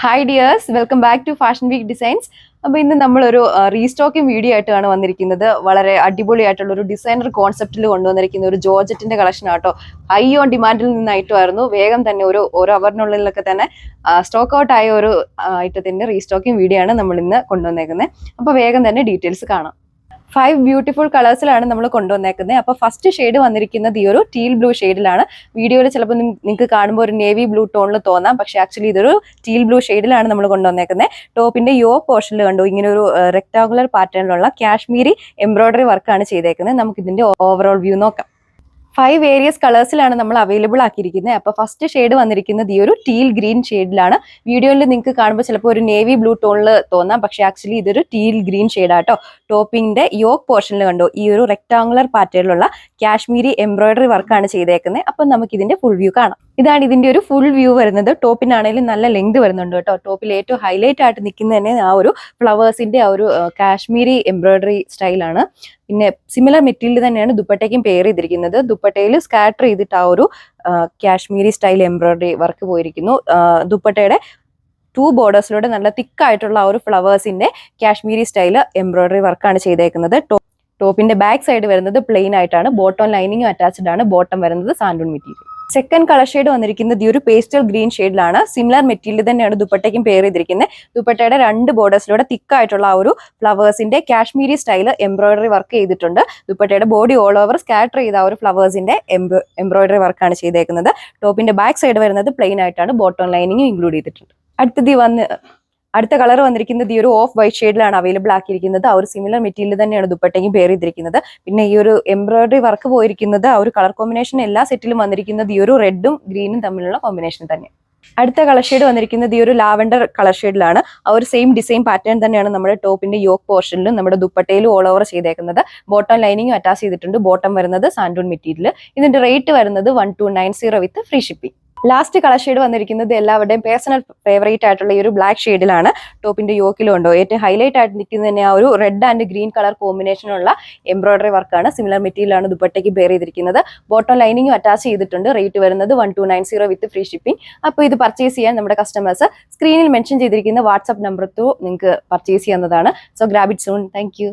Hi dears, welcome back to fashion week designs. അപ്പോൾ ഇന്ന് നമ്മളൊരു റീസ്റ്റോക്കിംഗ് വീഡിയോ ആയിട്ടാണ് വന്നിരിക്കുന്നത്. വളരെ അടിപൊളിയായിട്ടുള്ള ഒരു ഡിസൈനർ കോൺസെപ്റ്റിൽ കൊണ്ടുവന്നിരിക്കുന്ന ഒരു ജോർജറ്റിന്റെ കളക്ഷൻ ആട്ടോ. ഹൈ ഓൺ ഡിമാൻഡിൽ നിന്നായിട്ടുമായിരുന്നു. വേഗം തന്നെ ഒരു അവറിനുള്ളിലൊക്കെ തന്നെ സ്റ്റോക്ക് ഔട്ട് ആയ ഒരു ഐറ്റത്തിന്റെ റീസ്റ്റോക്കിംഗ് വീഡിയോ ആണ് നമ്മൾ ഇന്ന് കൊണ്ടുവന്നേക്കുന്നത്. അപ്പോൾ വേഗം തന്നെ ഡീറ്റെയിൽസ് കാണാം. 5 ബ്യൂട്ടിഫുൾ കളേഴ്സിലാണ് നമ്മൾ കൊണ്ടുവന്നേക്കുന്നത്. അപ്പോൾ ഫസ്റ്റ് ഷെയ്ഡ് വന്നിരിക്കുന്നത് ഈ ഒരു ടീൽ ബ്ലൂ ഷെയ്ഡിലാണ്. വീഡിയോയിൽ ചിലപ്പോൾ നിങ്ങൾക്ക് കാണുമ്പോൾ ഒരു നേവി ബ്ലൂ ടോണിൽ തോന്നാം, പക്ഷെ ആക്ച്വലി ഇതൊരു ടീൽ ബ്ലൂ ഷെയ്ഡിലാണ് നമ്മൾ കൊണ്ടുവന്നേക്കുന്നത്. ടോപ്പിന്റെ യോ പോർഷനിൽ കണ്ടു ഇങ്ങനെ ഒരു റെക്ടാങ്കുലർ പാറ്റേണിലുള്ള കാശ്മീരി എംബ്രോയിഡറി വർക്കാണ് ചെയ്തേക്കുന്നത്. നമുക്ക് ഇതിന്റെ ഓവറോൾ വ്യൂ നോക്കാം. 5 വേരിയസ് കളേഴ്സിലാണ് നമ്മൾ അവൈലബിൾ ആക്കിയിരിക്കുന്നത്. അപ്പോൾ ഫസ്റ്റ് ഷെയ്ഡ് വന്നിരിക്കുന്നത് ഈ ഒരു ടീൽ ഗ്രീൻ ഷെയ്ഡിലാണ്. വീഡിയോയിൽ നിങ്ങൾക്ക് കാണുമ്പോൾ ചിലപ്പോൾ ഒരു നേവി ബ്ലൂ ടോണിൽ തോന്നാം, പക്ഷേ ആക്ച്വലി ഇതൊരു ടീൽ ഗ്രീൻ ഷെയ്ഡാട്ടോ. ടോപ്പിന്റെ യോക്ക് പോർഷനിൽ കണ്ടോ ഈ ഒരു റെക്ടാങ്കുലർ പാറ്റേണിലുള്ള കാശ്മീരി എംബ്രോയിഡറി വർക്കാണ് ചെയ്തേക്കുന്നത്. അപ്പം നമുക്ക് ഇതിന്റെ ഫുൾ വ്യൂ കാണാം. ഇതാണ് ഇതിന്റെ ഒരു ഫുൾ വ്യൂ വരുന്നത്. ടോപ്പിനാണെങ്കിലും നല്ല ലെങ്ത് വരുന്നുണ്ട് കേട്ടോ. ടോപ്പിൽ ഏറ്റവും ഹൈലൈറ്റ് ആയിട്ട് നിൽക്കുന്നത് തന്നെ ആ ഒരു ഫ്ലവേഴ്സിന്റെ ആ ഒരു കാശ്മീരി എംബ്രോയിഡറി സ്റ്റൈലാണ്. പിന്നെ സിമിലർ മെറ്റീരിയൽ തന്നെയാണ് ദുപ്പട്ടയ്ക്കും പെയർ ചെയ്തിരിക്കുന്നത്. ദുപ്പട്ടയിൽ സ്കാറ്റർ ചെയ്തിട്ട് ആ ഒരു കാശ്മീരി സ്റ്റൈൽ എംബ്രോയിഡറി വർക്ക് പോയിരിക്കുന്നു. ദുപ്പട്ടയുടെ 2 ബോർഡേഴ്സിലൂടെ നല്ല തിക്കായിട്ടുള്ള ആ ഒരു ഫ്ലവേഴ്സിന്റെ കാശ്മീരി സ്റ്റൈൽ എംബ്രോയിഡറി വർക്കാണ് ചെയ്തേക്കുന്നത്. ടോപ്പിന്റെ ബാക്ക് സൈഡ് വരുന്നത് പ്ലെയിൻ ആയിട്ടാണ്. ബോട്ടം ലൈനിങ്ങും അറ്റാച്ച്ഡ് ആണ്. ബോട്ടം വരുന്നത് സാൻഡൂൺ മെറ്റീരിയൽ. സെക്കൻഡ് കളർ ഷെയ്ഡ് വന്നിരിക്കുന്നത് ഈ ഒരു പേസ്റ്റൽ ഗ്രീൻ ഷെയ്ഡിലാണ്. സിമിലർ മെറ്റീരിയൽ തന്നെയാണ് ദുപ്പട്ടയ്ക്കും പെയർ ചെയ്തിരിക്കുന്നത്. ദുപ്പട്ടയുടെ 2 ബോർഡേഴ്സിലൂടെ തിക്കായിട്ടുള്ള ആ ഒരു ഫ്ലവേഴ്സിന്റെ കാശ്മീരി സ്റ്റൈല് എംബ്രോയിഡറി വർക്ക് ചെയ്തിട്ടുണ്ട്. ദുപ്പട്ടയുടെ ബോഡി ഓൾ ഓവർ സ്കാറ്റർ ചെയ്ത ആ ഒരു ഫ്ലവേഴ്സിന്റെ എംബ്രോയിഡറി വർക്കാണ് ചെയ്തേക്കുന്നത്. ടോപ്പിന്റെ ബാക്ക് സൈഡ് വരുന്നത് പ്ലെയിൻ ആയിട്ടാണ്. ബോട്ടം ലൈനിങ്ങും ഇൻക്ലൂഡ് ചെയ്തിട്ടുണ്ട്. അടുത്ത കളർ വന്നിരിക്കുന്നത് ഈ ഒരു ഓഫ് വൈറ്റ് ഷെയ്ഡിലാണ് അവൈലബിൾ ആക്കിയിരിക്കുന്നത്. ആ ഒരു സിമിലർ മെറ്റീരിയൽ തന്നെയാണ് ദുപ്പട്ടയ്ക്കും പെയർ ചെയ്തിരിക്കുന്നത്. പിന്നെ ഈ ഒരു എംബ്രോയിഡറി വർക്ക് പോയിരിക്കുന്നത് ആ ഒരു കളർ കോമ്പിനേഷൻ എല്ലാ സെറ്റിലും വന്നിരിക്കുന്നത് ഈ ഒരു റെഡും ഗ്രീനും തമ്മിലുള്ള കോമ്പിനേഷൻ തന്നെ. അടുത്ത കളർ ഷെയ്ഡ് വന്നിരിക്കുന്നത് ഈ ഒരു ലാവൻഡർ കളർ ഷെയ്ഡിലാണ്. ആ ഒരു സെയിം ഡിസൈൻ പാറ്റേൺ തന്നെയാണ് നമ്മുടെ ടോപ്പിന്റെ യോക്ക് പോർഷനിലും നമ്മുടെ ദുപ്പട്ടയിലും ഓൾ ഓവർ ചെയ്തേക്കുന്നത്. ബോട്ടം ലൈനിങ്ങും അറ്റാച്ച് ചെയ്തിട്ടുണ്ട്. ബോട്ടം വരുന്നത് സാൻഡൂൺ മെറ്റീരിയൽ. ഇതിന്റെ റേറ്റ് വരുന്നത് 1290 വിത്ത് free shipping. Last colour shade വന്നിരിക്കുന്നത് എല്ലാവരുടെയും പേഴ്സണൽ ഫേവറേറ്റ് ആയിട്ടുള്ള ഈ ഒരു ബ്ലാക്ക് ഷെയ്ഡിലാണ്. ടോപ്പിന്റെ യോക്കിലും ഉണ്ടോ ഏറ്റവും ഹൈലൈറ്റ് ആയിട്ട് നിൽക്കുന്നത് തന്നെ ആ ഒരു റെഡ് ആൻഡ് ഗ്രീൻ കളർ കോമ്പിനേഷനുള്ള എംബ്രോയിഡറി വർക്കാണ്. സിമിലർ മെറ്റീരിയലാണ് ദുപ്പട്ടയ്ക്ക് പെയർ ചെയ്തിരിക്കുന്നത്. ബോട്ടം ലൈനിങ്ങും അറ്റാച്ച് ചെയ്തിട്ടുണ്ട്. റേറ്റ് വരുന്നത് 1290 വിത്ത് ഫ്രീ ഷിപ്പിംഗ്. അപ്പോൾ ഇത് പർച്ചേസ് ചെയ്യാൻ നമ്മുടെ കസ്റ്റമേഴ്സ് സ്ക്രീനിൽ മെൻഷൻ ചെയ്തിരിക്കുന്ന വാട്സ്ആപ്പ് നമ്പർ ത്രൂ നിങ്ങൾക്ക് പർച്ചേസ് ചെയ്യാവുന്നതാണ്. So grab it soon. Thank you.